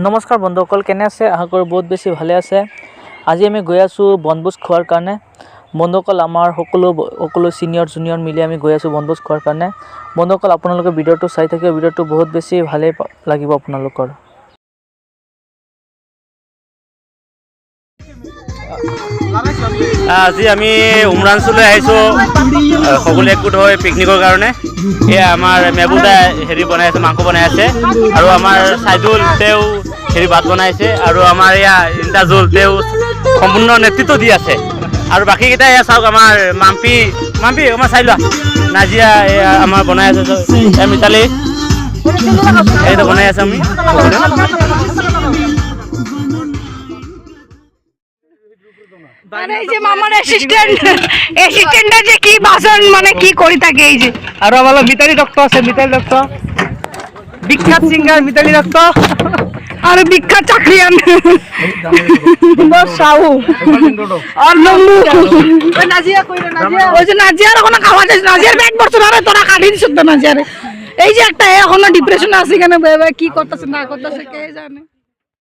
নমস্কাৰ বন্ধুসকল, কেনে আছে? আশা কৰোঁ বহুত বেছি ভালে আছে। আজি আমি গৈ আছোঁ বনভোজ খোৱাৰ কাৰণে। বন্ধুসকল, আমাৰ সকলো সিনিয়ৰ জুনিয়ৰ মিলি আমি গৈ আছোঁ বনভোজ খোৱাৰ কাৰণে। বন্ধুসকল, আপোনালোকে ভিডিঅ'টো চাই থাকিব, ভিডিঅ'টো বহুত বেছি ভালেই লাগিব আপোনালোকৰ। আজি আমি উমৰাংচুলৈ আহিছোঁ সকলো একগোট হৈ পিকনিকৰ কাৰণে। এয়া আমাৰ মেবুদাই বনাই আছে, মাংস বনাই আছে, আৰু আমাৰ চাইদুল তেওঁ ভাত বনাইছে, আৰু আমাৰ এয়া ইন্তাজুল তেওঁ সম্পূৰ্ণ নেতৃত্ব দি আছে। আৰু বাকীকেইটা এয়া চাওক, আমাৰ মাম্পি আমাৰ চাই লোৱা, নাজিয়া এয়া আমাৰ বনাই আছে, মিতালী এইটো বনাই আছে। আমি আৰু আমাৰ মিতালী দত্ত আছে, বিখ্যাত সিংগাৰ মিতালী দত্ত, আর বিখ্যাত চাকরিয়ান সাহু আর লম্বু নাজিয়ার এখন খাওয়া যায়। নাজিয়ার ব্যাগ বছর আরে তোরা কাটি দিস নাজিয়ারে। এই যে একটা এখনো ডিপ্রেশন আছে, কেন কি করতেছে না করতেছে কে জানে।